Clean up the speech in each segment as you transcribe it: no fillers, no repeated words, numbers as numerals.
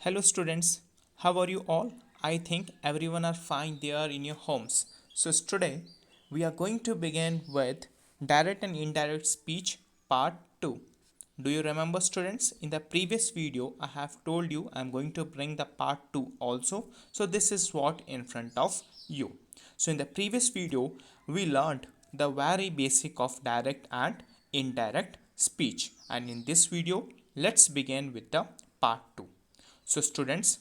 Hello students, how are you all? I think everyone are fine there in your homes. So today we are going to begin with direct and indirect speech part 2. Do you remember students? In the previous video I have told you I am going to bring the part 2 also. So this is what in front of you. So in the previous video we learned the very basic of direct and indirect speech, and in this video let's begin with the part 2. So students,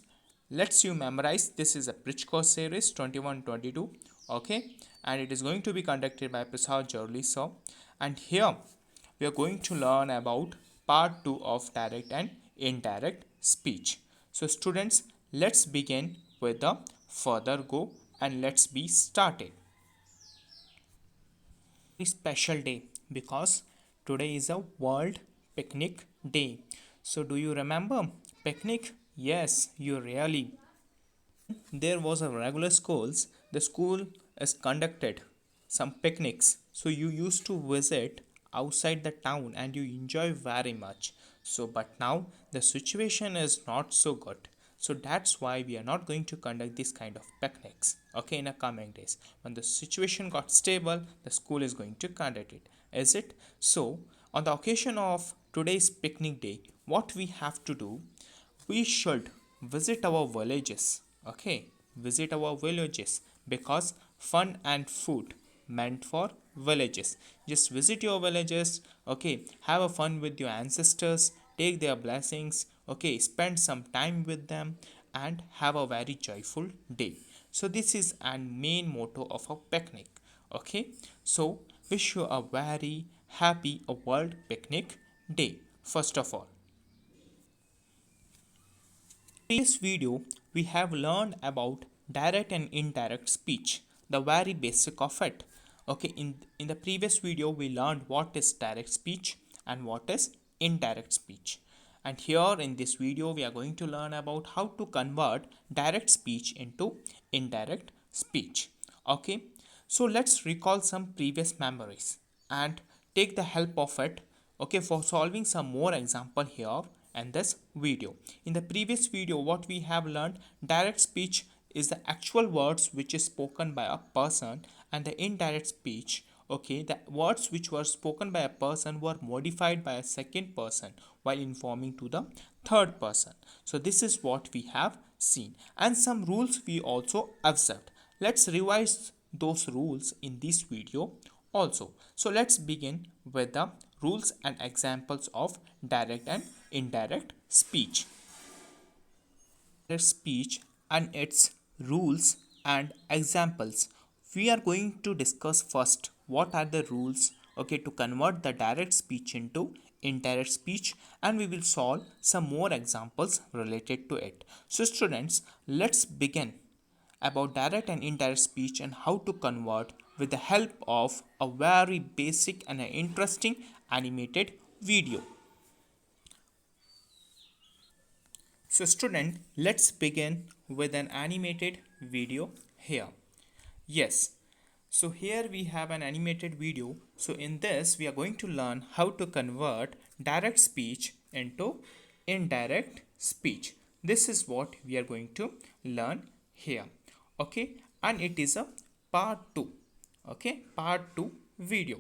let's you memorize. This is a bridge course series 21-22. Okay, and it is going to be conducted by Prasad Jorli sir. And here we are going to learn about part 2 of direct and indirect speech. So students, let's begin with the further go and let's be started. Special day because today is a World Picnic Day. So do you remember picnic? Yes, you really. There was a regular schools, the school is conducted some picnics, so you used to visit outside the town and you enjoy very much. So but now the situation is not so good, so that's why we are not going to conduct this kind of picnics, okay, in the coming days. When the situation got stable, the school is going to conduct it, is it? So on the occasion of today's picnic day, what we have to do, we should visit our villages. Okay, visit our villages because fun and food meant for villages. Just visit your villages. Okay, have a fun with your ancestors, take their blessings. Okay, spend some time with them and have a very joyful day. So this is a main motto of a picnic. Okay, so wish you a very happy world picnic day first of all. In this video, we have learned about direct and indirect speech, the very basic of it. Okay, in the previous video, we learned what is direct speech and what is indirect speech. And here in this video, we are going to learn about how to convert direct speech into indirect speech. Okay, so let's recall some previous memories and take the help of it, okay, for solving some more example here and this video. In the previous video, what we have learned, direct speech is the actual words which is spoken by a person, and the indirect speech, okay, the words which were spoken by a person were modified by a second person while informing to the third person. So this is what we have seen, and some rules we also observed. Let's revise those rules in this video also. So let's begin with the rules and examples of direct and indirect speech. Speech and its rules and examples. We are going to discuss first what are the rules, okay, to convert the direct speech into indirect speech, and we will solve some more examples related to it. So students, let's begin about direct and indirect speech and how to convert with the help of a very basic and an interesting animated video. So student, let's begin with an animated video here. Yes, so here we have an animated video. So in this we are going to learn how to convert direct speech into indirect speech. This is what we are going to learn here. Okay, and it is a part 2. Okay, part 2 video.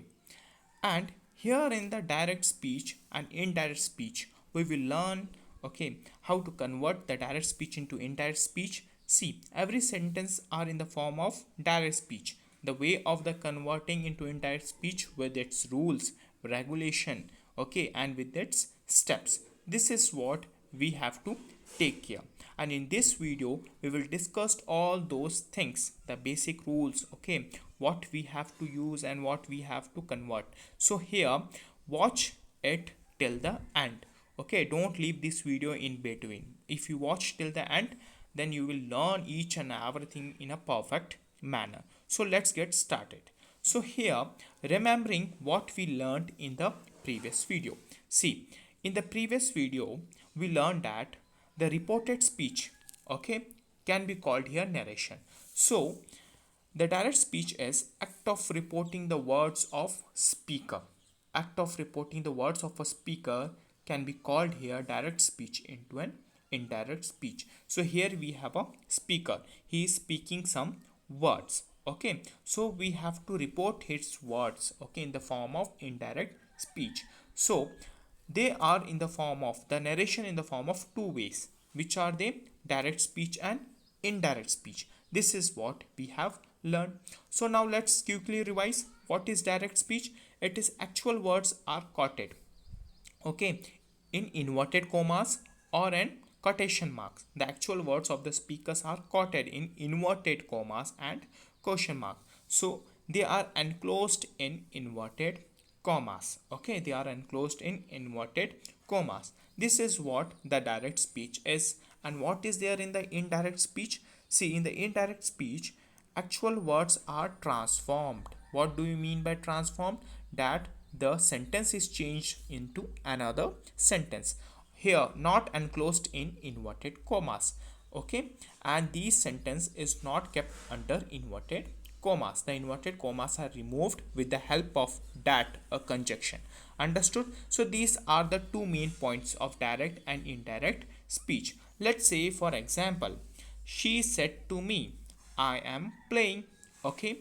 And here in the direct speech and indirect speech, we will learn, okay, how to convert the direct speech into indirect speech. See, every sentence are in the form of direct speech. The way of the converting into indirect speech with its rules, regulation, okay, and with its steps. This is what we have to take care. And in this video we will discuss all those things, the basic rules, okay, what we have to use and what we have to convert. So here, watch it till the end. Okay, don't leave this video in between. If you watch till the end, then you will learn each and everything in a perfect manner. So let's get started. So here, remembering what we learned in the previous video. See, in the previous video we learned that the reported speech, okay, can be called here narration. So the direct speech is act of reporting the words of speaker. Act of reporting the words of a speaker can be called here direct speech into an indirect speech. So here we have a speaker, he is speaking some words. Okay, so we have to report his words, okay, in the form of indirect speech. So they are in the form of the narration in the form of two ways, which are they? Direct speech and indirect speech. This is what we have learned. So now let's quickly revise. What is direct speech? It is actual words are quoted, okay, in inverted commas or in quotation marks. The actual words of the speakers are quoted in inverted commas and question mark. So they are enclosed in inverted commas. Okay, they are enclosed in inverted commas. This is what the direct speech is. And what is there in the indirect speech? See, in the indirect speech, actual words are transformed. What do you mean by transformed? That the sentence is changed into another sentence. Here, not enclosed in inverted commas. Okay, and this sentence is not kept under inverted commas. The inverted commas are removed with the help of that a conjunction. Understood? So these are the two main points of direct and indirect speech. Let's say, for example, she said to me, I am playing. Okay,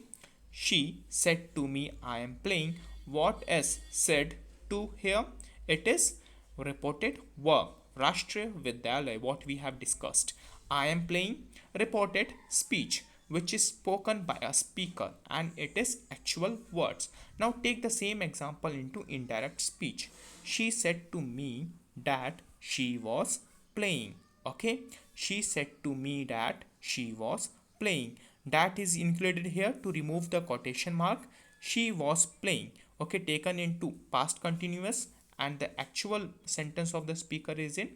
she said to me, I am playing. What is said to here? It is reported verb. Rashtriya Vidyalaya, what we have discussed. I am playing, reported speech, which is spoken by a speaker, and it is actual words. Now take the same example into indirect speech. She said to me that she was playing. Okay, she said to me that she was playing. That is included here to remove the quotation mark. She was playing, okay, taken into past continuous, and the actual sentence of the speaker is in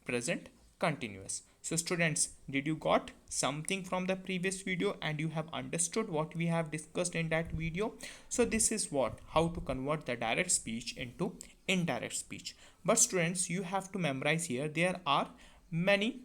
present continuous. So students, did you got something from the previous video and you have understood what we have discussed in that video? So this is what, how to convert the direct speech into indirect speech. But students, you have to memorize here, there are many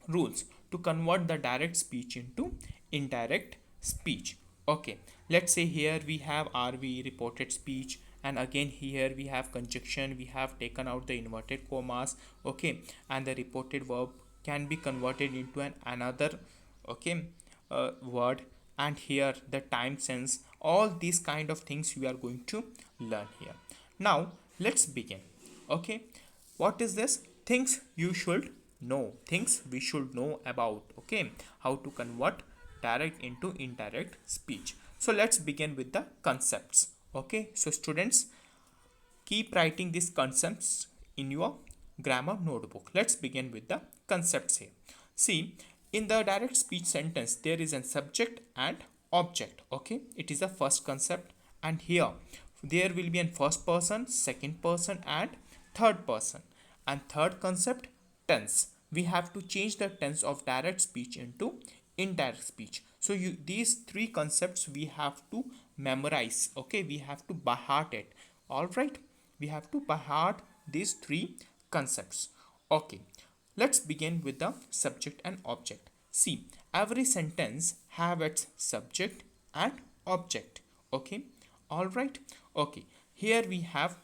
rules to convert the direct speech into indirect speech. Okay, let's say here we have RV, reported speech, and again here we have conjunction, we have taken out the inverted commas. Okay, and the reported verb can be converted into another, okay, word, and here the time sense, all these kind of things we are going to learn here. Now let's begin. Okay, what is this? Things you should know, things we should know about. Okay, how to convert direct into indirect speech. So let's begin with the concepts. Okay, so students, keep writing these concepts in your grammar notebook. Let's begin with the concepts here. See, in the direct speech sentence, there is a subject and object. Okay, it is the first concept, and here there will be a first person, second person, and third person. And third concept, tense. We have to change the tense of direct speech into indirect speech. So these three concepts we have to memorize. Okay, we have to by heart it. All right, we have to by heart these three concepts. Okay, let's begin with the subject and object. See, every sentence have its subject and object. Okay, all right. Okay, here we have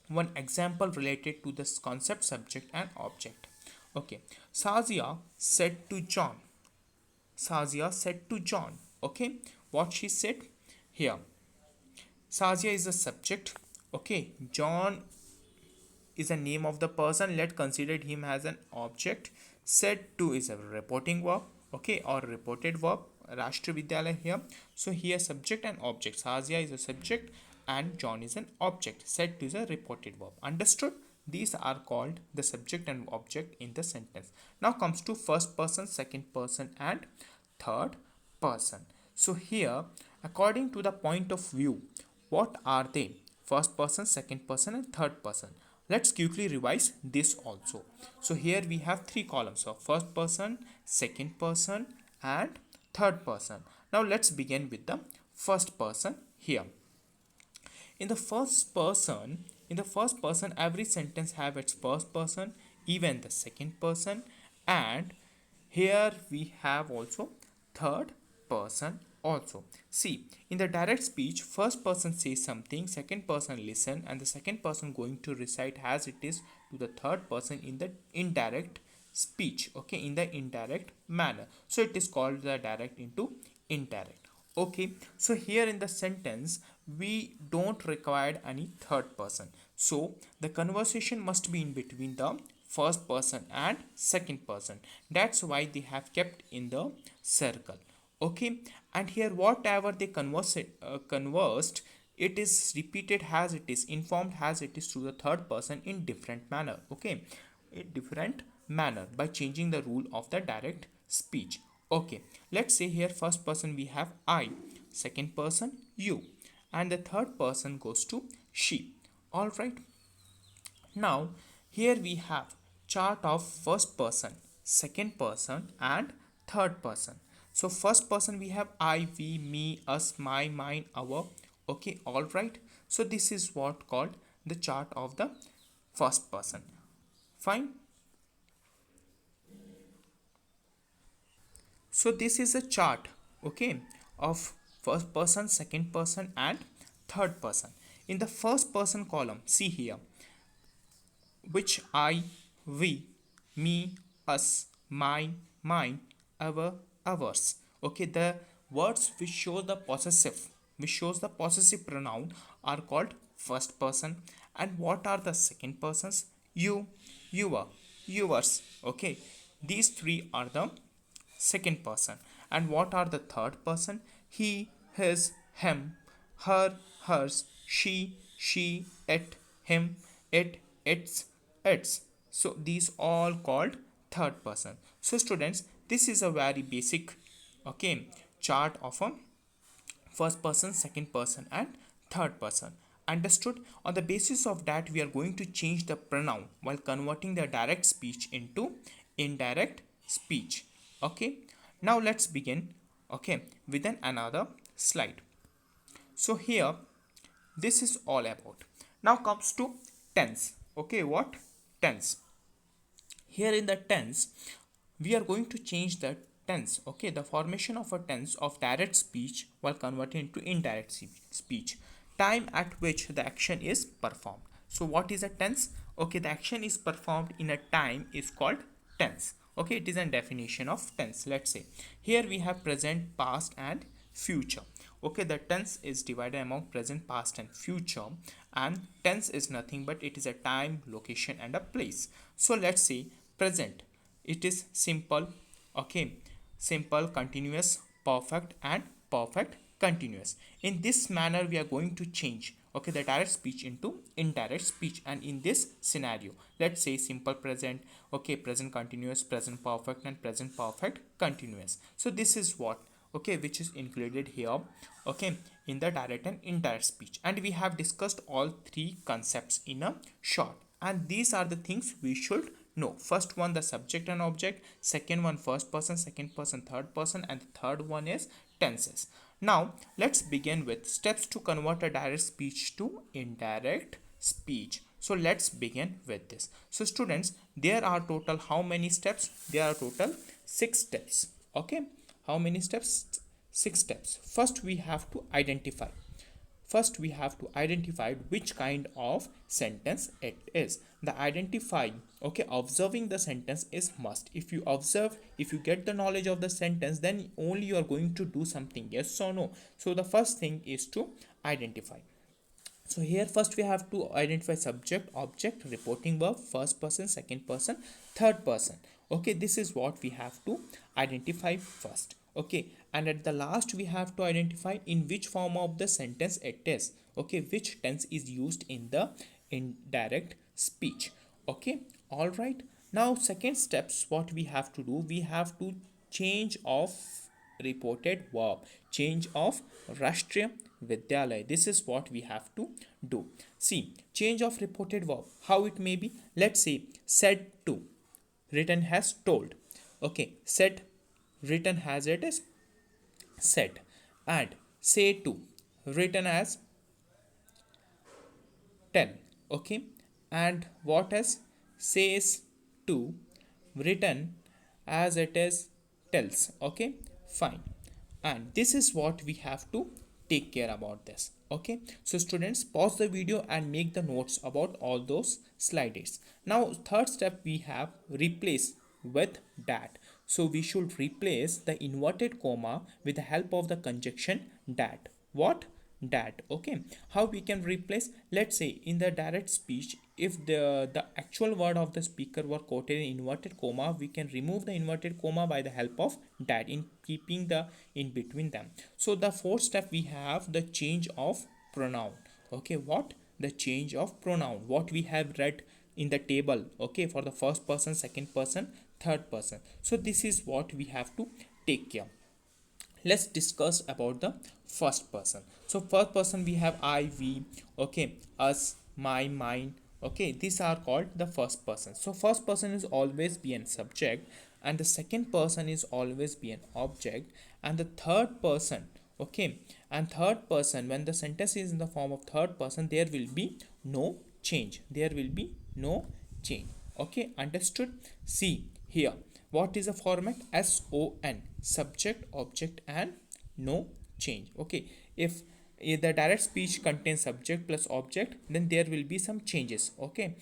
one example related to this concept, subject and object. Okay, Sazia said to John. Sazia said to John. Okay, what she said here. Sazia is a subject. Okay, John is a name of the person. Let's consider him as an object. Said to is a reporting verb. Okay, or reported verb. Rashtriya Vidyalaya here. So here subject and object. Sazia is a subject and John is an object. Said to is a reported verb. Understood? These are called the subject and object in the sentence. Now comes to first person, second person, and third person. So here, according to the point of view, what are they? First person, second person, and third person. Let's quickly revise this also. So here we have three columns of first person, second person, and third person. Now let's begin with the first person here. In the first person, every sentence have its first person, even the second person, and here we have also third person also. See, in the direct speech, first person says something, second person listen, and the second person going to recite as it is to the third person in the indirect speech, okay, in the indirect manner. So it is called the direct into indirect. Okay, so here in the sentence we don't require any third person, so the conversation must be in between the first person and second person. That's why they have kept in the circle. Okay, and here whatever they conversed, it is repeated as it is, informed as it is, to the third person in different manner. Okay, a different manner by changing the rule of the direct speech. Okay, let's say here first person we have I, second person you, and the third person goes to she. All right, now here we have chart of first person, second person and third person. So first person we have I, we, me, us, my, mine, our. Okay, all right, so this is what called the chart of the first person. Fine. So this is a chart, okay, of first person, second person and third person. In the first person column, see here, which I, we, me, us, mine, mine, our, ours. Okay, the words which show the possessive, which shows the possessive pronoun, are called first person. And what are the second persons? You, your, yours. Okay, these three are the second person. And what are the third person? He, his, him, her, hers, she, it, him, its. So these all called third person. So students, this is a very basic, okay, chart of a first person, second person and third person. Understood? On the basis of that, we are going to change the pronoun while converting the direct speech into indirect speech. Okay, now let's begin, okay, with another slide. So here this is all about. Now comes to tense. Okay, what? Tense. Here in the tense we are going to change the tense, okay, the formation of a tense of direct speech while converting into indirect speech, time at which the action is performed. So what is a tense? Okay, the action is performed in a time is called tense. Okay, it is a definition of tense. Let's say here we have present, past and future. Okay, the tense is divided among present, past and future, and tense is nothing but it is a time, location and a place. So let's say present, it is simple, okay, simple, continuous, perfect and perfect continuous. In this manner we are going to change, okay, the direct speech into indirect speech. And in this scenario, let's say simple present, okay, present continuous, present perfect and present perfect continuous. So this is what, okay, which is included here, okay, in the direct and indirect speech. And we have discussed all three concepts in a short, and these are the things we should know. First one, the subject and object. Second one, first person, second person, third person, and the third one is tenses. Now let's begin with steps to convert a direct speech to indirect speech. So let's begin with this. So students, there are total how many steps? There are total 6 steps. Okay, how many steps? 6 steps. First we have to identify. First we have to identify which kind of sentence it is. The identifying, okay, observing the sentence is must. If you observe, if you get the knowledge of the sentence, then only you are going to do something, yes or no. So the first thing is to identify. So here first we have to identify subject, object, reporting verb, first person, second person, third person. Okay, this is what we have to identify first. Okay, and at the last we have to identify in which form of the sentence it is. Okay, which tense is used in the indirect speech. Okay, all right. Now second steps, what we have to do, we have to change of reported verb, change of Rashtriya Vidyalaya. This is what we have to do. See, change of reported verb, how it may be. Let's say said to, written as told. Okay, said, written as it is said. And say to, written as tell. Okay, and what is says to, written as it is tells. Okay, fine. And this is what we have to take care about this. Okay, so students, pause the video and make the notes about all those slides. Now third step, we have replace with dat. So we should replace the inverted comma with the help of the conjunction dat. What? Dat. Okay, how we can replace? Let's say in the direct speech, if the actual word of the speaker were quoted in inverted comma, we can remove the inverted comma by the help of dat in keeping the in between them. So the fourth step, we have the change of pronoun. Okay, what? The change of pronoun, what we have read in the table, okay, for the first person, second person, third person. So this is what we have to take care. Let's discuss about the first person. So first person, we have I, we, okay, us, my, mine. Okay, these are called the first person. So first person is always be an subject, and the second person is always be an object, and the third person, okay, and third person, when the sentence is in the form of third person, there will be no change, there will be no change. Okay, understood? See here, what is the format? SON, subject, object, and no change. Okay, if the direct speech contains subject plus object, then there will be some changes, okay,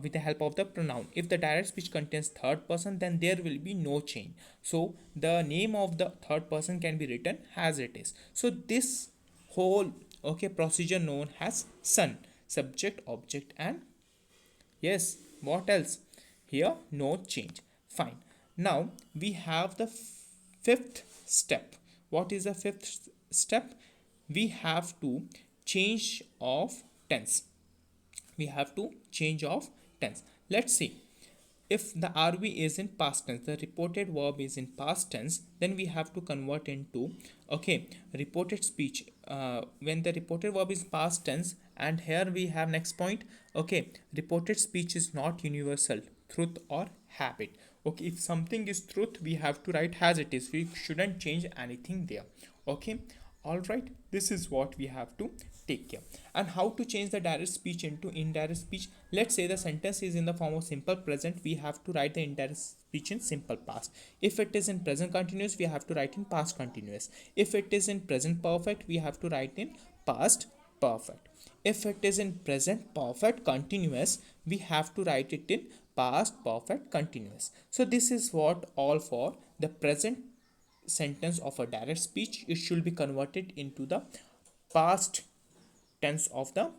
with the help of the pronoun. If the direct speech contains third person, then there will be no change. So the name of the third person can be written as it is. So this whole, okay, procedure known as son, subject, object, and yes, what else? Here, no change. Fine. Now we have the fifth step. What is the fifth step? We have to change of tense. We have to change of tense. Let's see, if the RV is in past tense, the reported verb is in past tense, then we have to convert into, okay, reported speech. When the reported verb is past tense, and here we have next point, okay, reported speech is not universal, truth or habit. Okay, if something is truth, we have to write as it is, we shouldn't change anything there. Okay, all right, this is what we have to take care. And how to change the direct speech into indirect speech? Let's say the sentence is in the form of simple present, we have to write the indirect speech in simple past. If it is in present continuous, we have to write in past continuous. If it is in present perfect, we have to write in past perfect. If it is in present perfect continuous, we have to write it in past perfect continuous. So this is what all for the present sentence of a direct speech. It should be converted into the past tense of the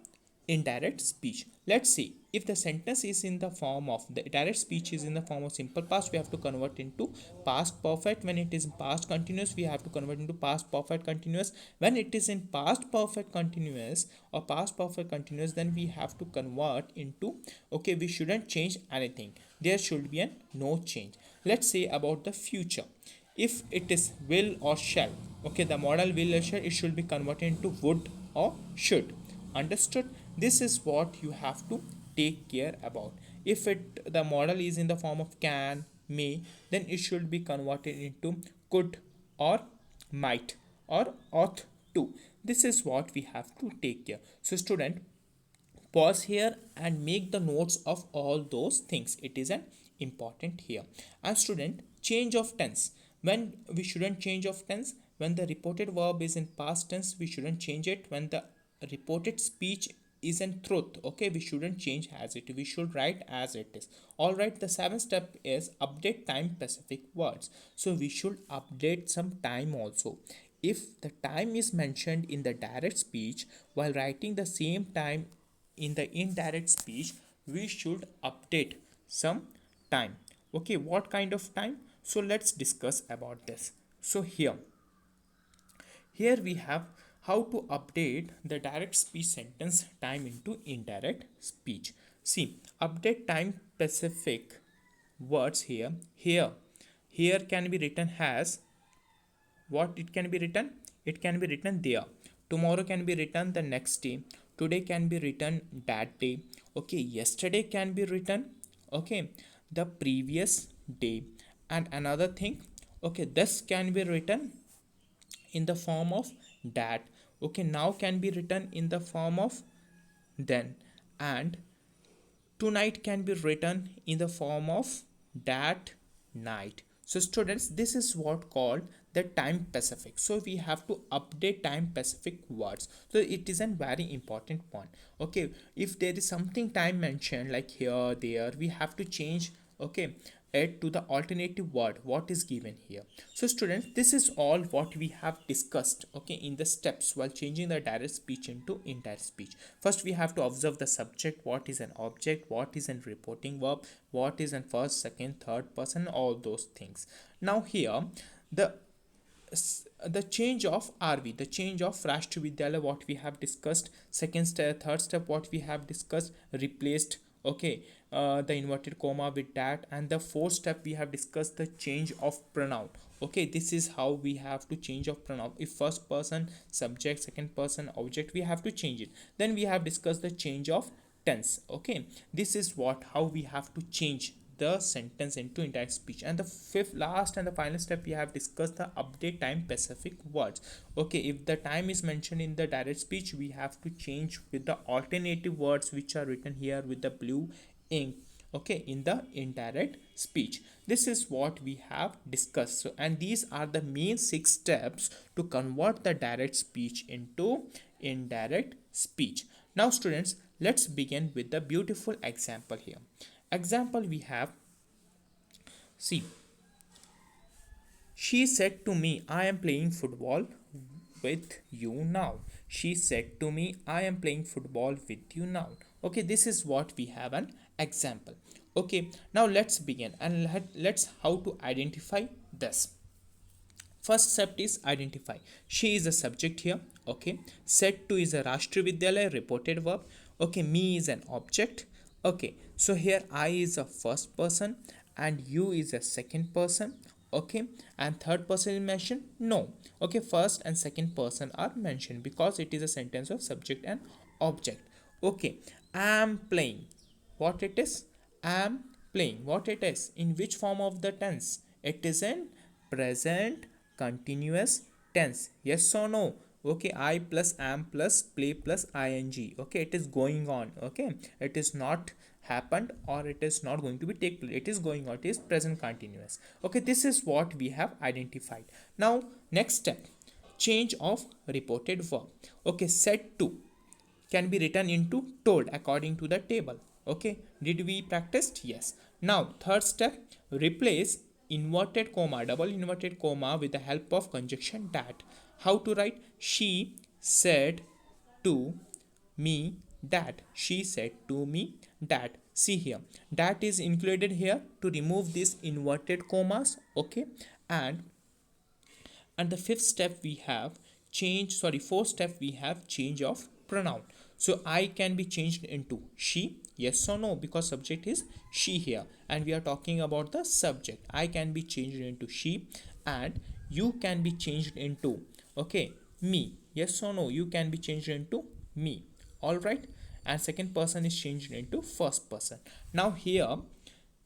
indirect speech. Let's see, if the sentence is in the form of the direct speech is in the form of simple past, we have to convert into past perfect. When it is past continuous, we have to convert into past perfect continuous. When it is in past perfect continuous or past perfect continuous, then we have to convert into, okay, we shouldn't change anything, there should be a no change. Let's say about the future, if it is will or shall, okay, the modal will or shall, it should be converted into would or should. Understood? This is what you have to take care about. If it the model is in the form of can, may, then it should be converted into could or might or ought to. This is what we have to take care. So student, pause here and make the notes of all those things, it is an important here. And student, change of tense, when we shouldn't change of tense, when the reported verb is in past tense, we shouldn't change it. When the reported speech is in truth, okay, we shouldn't change as it, we should write as it is. All right, the seventh step is update time specific words. So we should update some time also. If the time is mentioned in the direct speech, while writing the same time in the indirect speech, we should update some time. Okay, what kind of time? So let's discuss about this. So here we have how to update the direct speech sentence time into indirect speech. See, update time specific words here can be written as, what it can be written, it can be written there, tomorrow can be written the next day, today can be written that day, okay, yesterday can be written, okay, the previous day. And another thing, okay, this can be written in the form of that, okay, now can be written in the form of then, and tonight can be written in the form of that night. So students, this is what called the time specific. So we have to update time specific words, so it is a very important point. Okay, if there is something time mentioned like here there, we have to change, okay, add to the alternative word what is given here. So students, this is all what we have discussed, okay, in the steps while changing the direct speech into indirect speech. First we have to observe the subject, what is an object, what is an reporting verb, what is an first, second, third person, all those things. Now here the the change of RV, the change of Rashtra Vidyalaya, what we have discussed. Second step, third step, what we have discussed, replaced, okay, the inverted comma with that. And the fourth step, we have discussed the change of pronoun. Okay, this is how we have to change of pronoun. If first person subject, second person object, we have to change it. Then we have discussed the change of tense. Okay, this is what how we have to change the sentence into indirect speech. And the fifth, last and the final step, we have discussed the update time specific words. Okay, if the time is mentioned in the direct speech, we have to change with the alternative words which are written here with the blue ink, okay, in the indirect speech. This is what we have discussed. So, and these are the main 6 steps to convert the direct speech into indirect speech. Now students, let's begin with the beautiful example here. Example we have, see, she said to me, I am playing football with you now. She said to me, I am playing football with you now. Okay, this is what we have an example. Okay, now let's begin and let's how to identify this. First step is identify. She is a subject here. Okay. Said to is a Rashtra Vidyalaya reported verb. Okay. Me is an object. Okay. So here I is a first person and you is a second person. Okay. And third person is mentioned? No. Okay. First and second person are mentioned because it is a sentence of subject and object. Okay. Am playing. What it is? Am playing. What it is? In which form of the tense? It is in present continuous tense. Yes or no? Okay, I plus am plus play plus ing. Okay, it is going on. Okay, it is not happened or it is not going to be take place. It is going on. It is present continuous. Okay, this is what we have identified. Now next step, change of reported verb. Okay, said to can be written into told according to the table. Okay, did we practiced? Yes. Now third step, replace inverted comma, double inverted comma with the help of conjunction that. How to write? She said to me that. She said to me that. See here, that is included here to remove these inverted commas. Okay, and the fifth step we have change, sorry, fourth step we have change of pronoun. So I can be changed into she, yes or no, because subject is she here and we are talking about the subject. I can be changed into she and you can be changed into, okay, me, yes or no, you can be changed into me. All right, and second person is changed into first person. Now here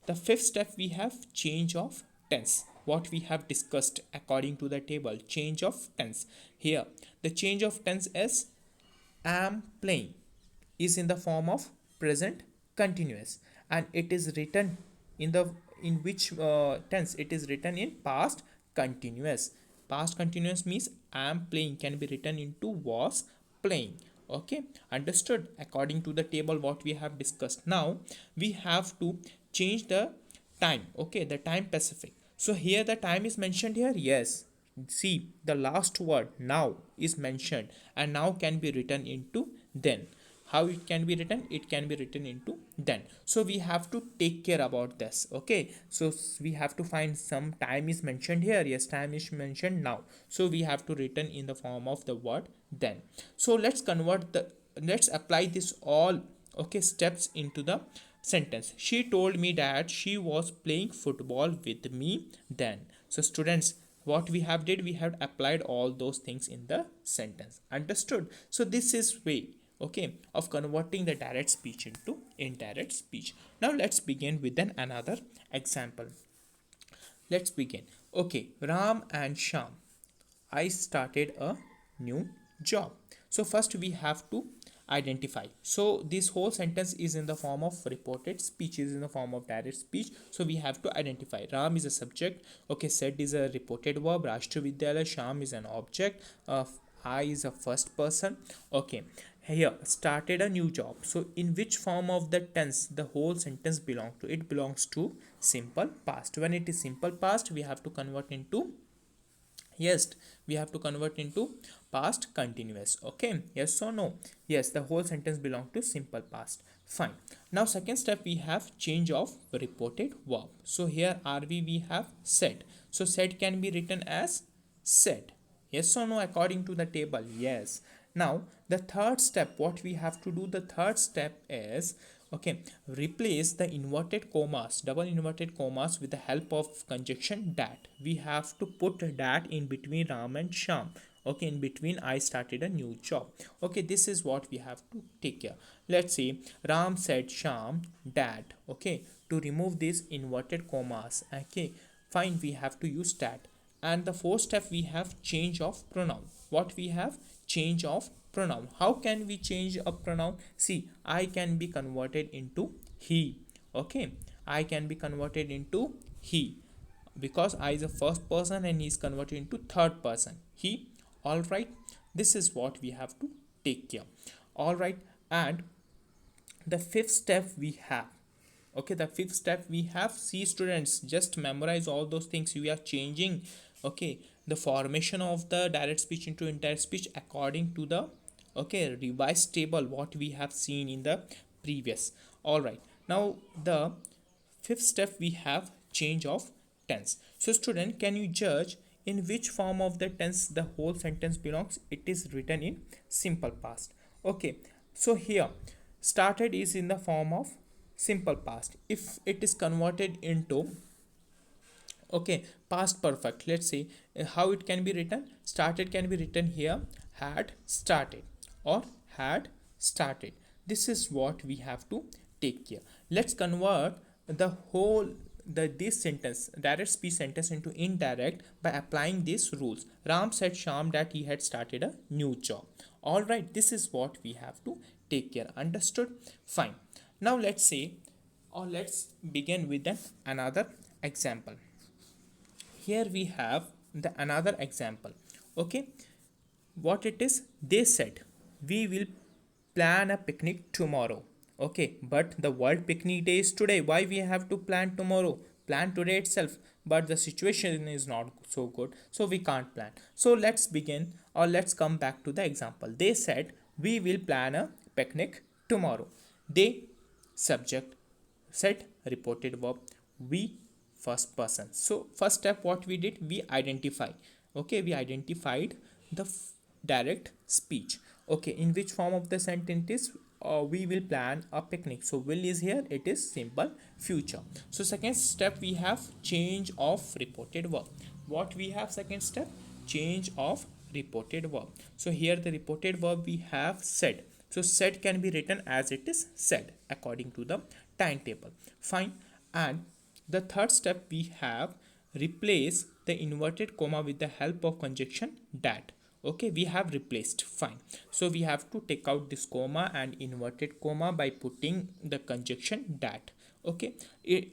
the fifth step we have change of tense. What we have discussed according to the table, change of tense. Here the change of tense is am playing is in the form of present continuous and it is written in the in which tense? It is written in past continuous. Past continuous means am playing can be written into was playing. Okay, understood? According to the table what we have discussed. Now we have to change the time. Okay, the time specific. So here the time is mentioned here. Yes, see the last word now is mentioned and now can be written into then. How it can be written? It can be written into then. So we have to take care about this. Okay, so we have to find some time is mentioned here. Yes, time is mentioned now, so we have to written in the form of the word then. So let's convert the, let's apply this all, okay, steps into the sentence. She told me that she was playing football with me then. So students, what we have did, we have applied all those things in the sentence. Understood? So this is way, okay, of converting the direct speech into indirect speech. Now let's begin with another example. Let's begin. Okay, Ram and Sham, I started a new job. So first we have to identify. So this whole sentence is in the form of reported speech, is in the form of direct speech. So we have to identify. Ram is a subject. Okay, said is a reported verb. Rashtra Vidyalaya, Sham is an object. I is a first person. Okay, here started a new job. So in which form of the tense the whole sentence belongs to? It belongs to simple past. When it is simple past, we have to convert into, yes, we have to convert into past continuous. Okay, yes or no? Yes, the whole sentence belong to simple past. Fine. Now second step, we have change of reported verb. So here we have said. So said can be written as said. Yes or no, according to the table? Yes. Now the third step, what we have to do, the third step is, okay, replace the inverted commas, double inverted commas, with the help of conjunction that. We have to put that in between Ram and Sham. Okay, in between I started a new job. Okay, this is what we have to take care. Let's say Ram said Sham dad. Okay, to remove these inverted commas, okay, fine, we have to use that. And the fourth step, we have change of pronoun. What we have? Change of pronoun. How can we change a pronoun? See, I can be converted into he. Okay, I can be converted into he, because I is a first person and he is converted into third person, he. All right, this is what we have to take care. All right. And the fifth step we have, okay, the fifth step we have, see students, just memorize all those things. We are changing, okay, the formation of the direct speech into indirect speech according to the, okay, revised table what we have seen in the previous. All right, now the fifth step, we have change of tense. So student, can you judge in which form of the tense the whole sentence belongs? It is written in simple past. Okay, so here started is in the form of simple past. If it is converted into, okay, past perfect, let's say, how it can be written. Started can be written here had started or had started. This is what we have to take care. Let's convert the whole, the this sentence, direct speech sentence, into indirect by applying these rules. Ram said Sham that he had started a new job. All right, this is what we have to take care. Understood? Fine. Now let's say, or let's begin with another example. Here we have the another example. Okay, what it is? They said we will plan a picnic tomorrow. Okay, but the world picnic day is today. Why we have to plan tomorrow? Plan today itself. But the situation is not so good, so we can't plan. So let's begin, or let's come back to the example. They said we will plan a picnic tomorrow. They, subject, said, reported verb, we, first person. So first step, what we did, we identify. Okay, we identified the direct speech. Okay, in which form of the sentence is, we will plan a picnic. So will is here, it is simple future. So second step, we have change of reported verb. What we have second step? Change of reported verb. So here the reported verb we have said. So said can be written as it is said according to the timetable. Fine. And the third step, we have replace the inverted comma with the help of conjunction that. Okay, we have replaced. Fine. So we have to take out this comma and inverted comma by putting the conjunction that. Okay,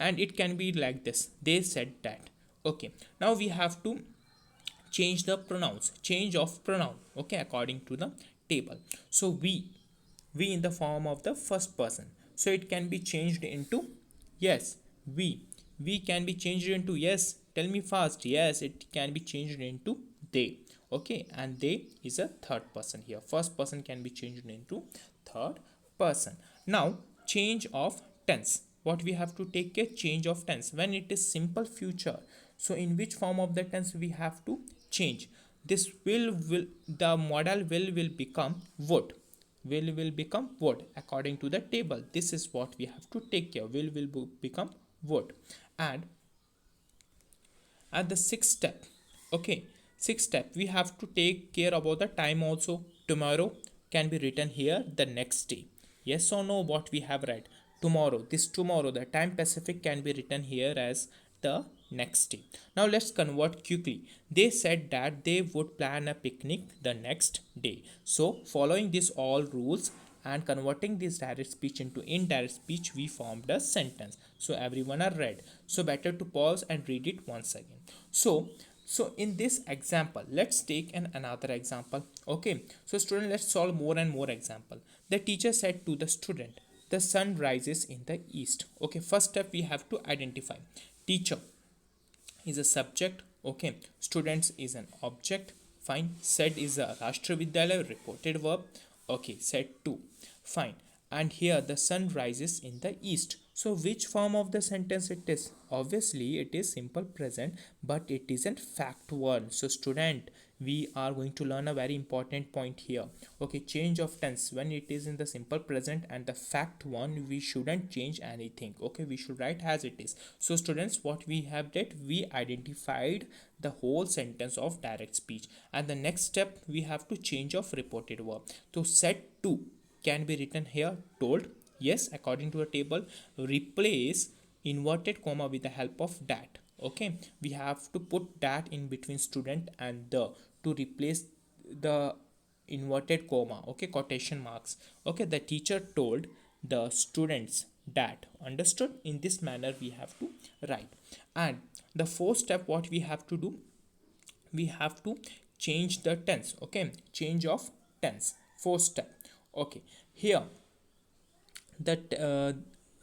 and it can be like this. They said that. Okay, now we have to change the pronouns, change of pronoun. Okay, according to the table. So we in the form of the first person, so it can be changed into, yes, we can be changed into, yes, tell me fast, yes, it can be changed into they. Okay, and they is a third person. Here first person can be changed into third person. Now change of tense, what we have to take a change of tense when it is simple future. So in which form of the tense we have to change? This will the modal will become would. Will become would according to the table. This is what we have to take care. Will become would. And at the sixth step, okay, sixth step, we have to take care about the time also. Tomorrow can be written here the next day. Yes or no, what we have read? Tomorrow, this tomorrow, the time specific can be written here as the next day. Now let's convert quickly. They said that they would plan a picnic the next day. So following these all rules and converting this direct speech into indirect speech, we formed a sentence. So everyone are read. So better to pause and read it once again. So in this example, let's take another example. Okay, so student, let's solve more and more example. The teacher said to the student, the sun rises in the east. Okay, first step we have to identify. Teacher is a subject. Okay, students is an object. Fine. Said is a Rashtravidyalaya reported verb. Okay, said 2. Fine. And here the sun rises in the east. So which form of the sentence it is? Obviously it is simple present, but it isn't fact one. So student, we are going to learn a very important point here. Okay, change of tense when it is in the simple present and the fact one, we shouldn't change anything. Okay, we should write as it is. So students, what we have did, we identified the whole sentence of direct speech, and the next step we have to change of reported verb. So said to can be written here told. Yes, according to a table. Replace inverted comma with the help of that. Okay, we have to put that in between student and the to replace the inverted comma. Okay, quotation marks. Okay, the teacher told the students that. Understood? In this manner we have to write. And the fourth step, what we have to do, we have to change the tense. Okay, change of tense, fourth step. Okay, here that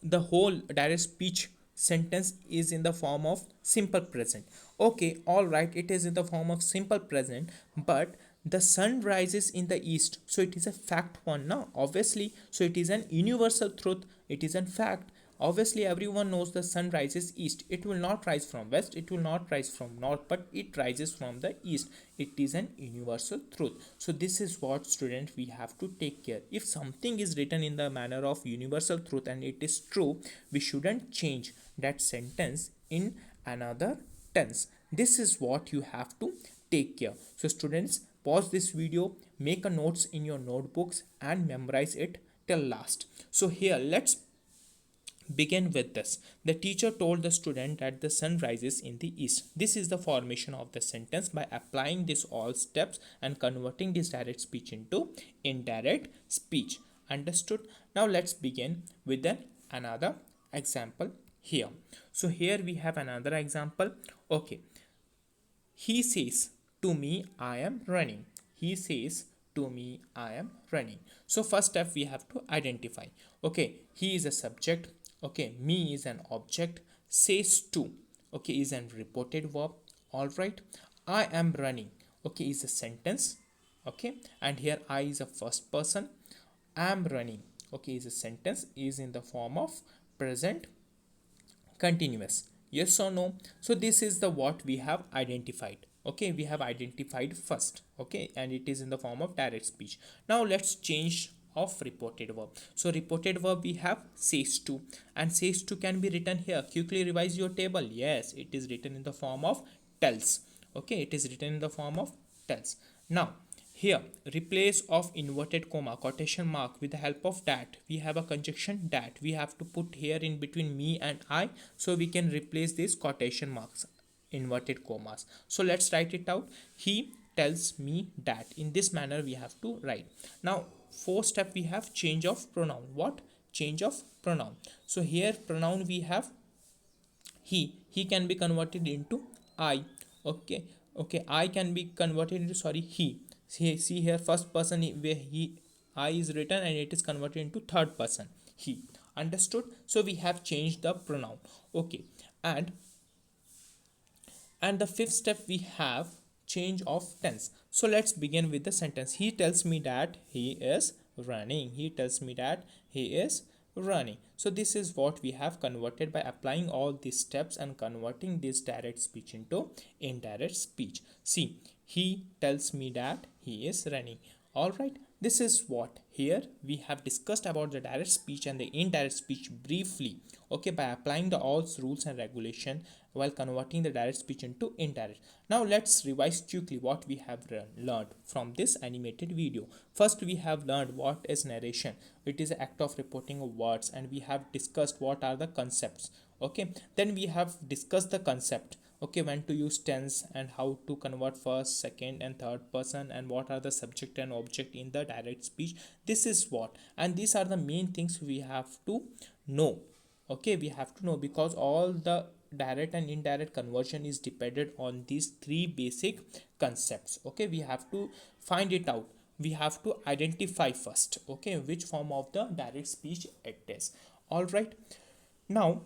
the whole direct speech sentence is in the form of simple present. Okay, all right, it is in the form of simple present, but the sun rises in the east, so it is a fact one now, obviously. So it is an universal truth, it is a fact. Obviously everyone knows the sun rises east. It will not rise from west, it will not rise from north, but it rises from the east. It is an universal truth. So this is what, student, we have to take care. If something is written in the manner of universal truth and it is true, we shouldn't change that sentence in another tense. This is what you have to take care. So students, pause this video, make a notes in your notebooks and memorize it till last. So here let's begin with this. The teacher told the student that the sun rises in the east. This is the formation of the sentence by applying these all steps and converting this direct speech into indirect speech. Understood? Now let's begin with another example here. So here we have another example. Okay, he says to me, I am running. He says to me, I am running. So first step we have to identify. Okay, he is a subject. Okay, me is an object. Says to, okay, is an reported verb. All right. I am running. Okay, is a sentence. Okay, and here I is a first person. I am running. Okay, is a sentence, is in the form of present continuous. Yes or no? So this is the what we have identified. Okay, we have identified first. Okay, and it is in the form of direct speech. Now let's change of reported verb. So reported verb we have says to, and says to can be written here. Quickly revise your table. Yes, it is written in the form of tells. Okay, it is written in the form of tells. Now here, replace of inverted comma, quotation mark with the help of that. We have a conjunction that. We have to put here in between me and I, so we can replace these quotation marks, inverted commas. So let's write it out. He tells me that. In this manner we have to write. Now, fourth step we have change of pronoun. What? Change of pronoun. So here pronoun we have he can be converted into I. Okay, okay, I can be converted into, sorry, he. See here, first person where he I is written and it is converted into third person he. Understood? So we have changed the pronoun. Okay, and the fifth step we have change of tense. So let's begin with the sentence. He tells me that he is running. He tells me that he is running. So this is what we have converted by applying all these steps and converting this direct speech into indirect speech. See, he tells me that he is running. All right, this is what here we have discussed about the direct speech and the indirect speech briefly. Okay, by applying the all rules and regulation while converting the direct speech into indirect. Now let's revise quickly what we have learned from this animated video. First, we have learned what is narration. It is an act of reporting of words, and we have discussed what are the concepts. Okay, then we have discussed the concept. Okay, when to use tense and how to convert first, second and third person, and what are the subject and object in the direct speech. This is what, and these are the main things we have to know. Okay, we have to know, because all the direct and indirect conversion is dependent on these three basic concepts. Okay, we have to find it out. we have to identify first, okay, which form of the direct speech it is. All right. Now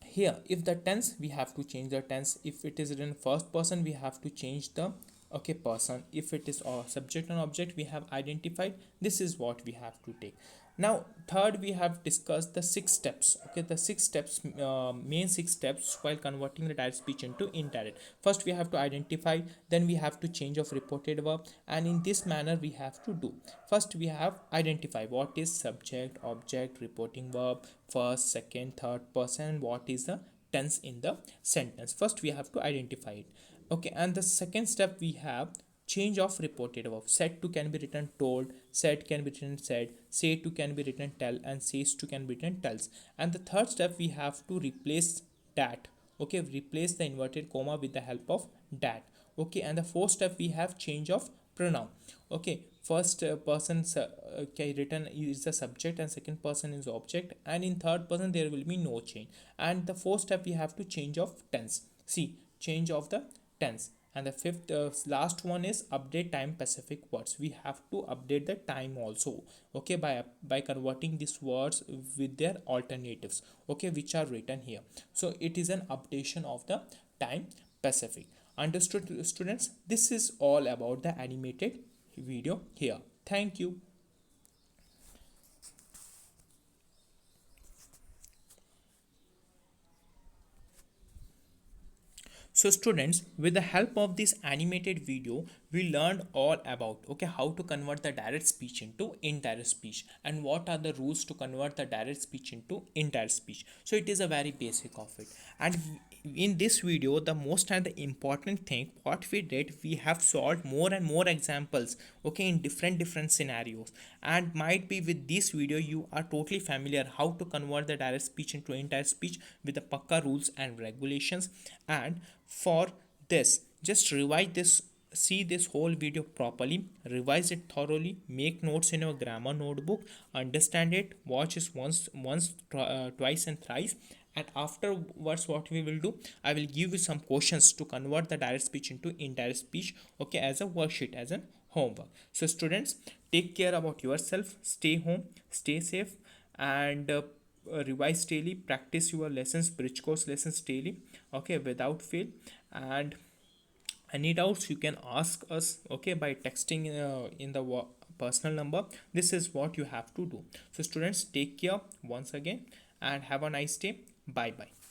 here, if the tense, we have to change the tense. If it is in first person, we have to change the, okay, person. If it is a subject and object, we have identified. This is what we have to take. Now third, we have discussed the six steps, okay, the six steps, main six steps while converting the direct speech into indirect. First we have to identify, then we have to change of reported verb, and in this manner we have to do. First we have identify what is subject, object, reporting verb, first, second, third person, what is the tense in the sentence. First we have to identify it, okay. And the second step, we have change of reported verb. Said to can be written told, said can be written said, say to can be written tell, and says to can be written tells. And the third step, we have to replace that, okay, replace the inverted comma with the help of that, okay. And the fourth step, we have change of pronoun, okay. First person okay, written is the subject, and second person is object, and in third person there will be no change. And the fourth step, we have to change of tense, see, change of the tense. And the fifth, last one is update time specific words. We have to update the time also, okay, by converting these words with their alternatives, okay, which are written here. So it is an updation of the time specific. Understood, students? This is all about the animated video here. Thank you. So students, with the help of this animated video, we learned all about, okay, how to convert the direct speech into indirect speech, and what are the rules to convert the direct speech into indirect speech. So it is a very basic of it. And in this video, the most and the important thing what we did, we have solved more and more examples, okay, in different scenarios. And might be with this video you are totally familiar how to convert the direct speech into indirect speech with the pakka rules and regulations. And for this, just revise this, see this whole video properly, revise it thoroughly, make notes in your grammar notebook, understand it, watch it once, twice and thrice. And afterwards, what we will do, I will give you some questions to convert the direct speech into indirect speech, okay, as a worksheet, as an homework. So students, take care about yourself, stay home, stay safe, and revise daily, practice your lessons, bridge course lessons daily, okay, without fail. And any doubts, you can ask us, okay, by texting in the personal number. This is what you have to do. So students, take care once again, and have a nice day. Bye bye.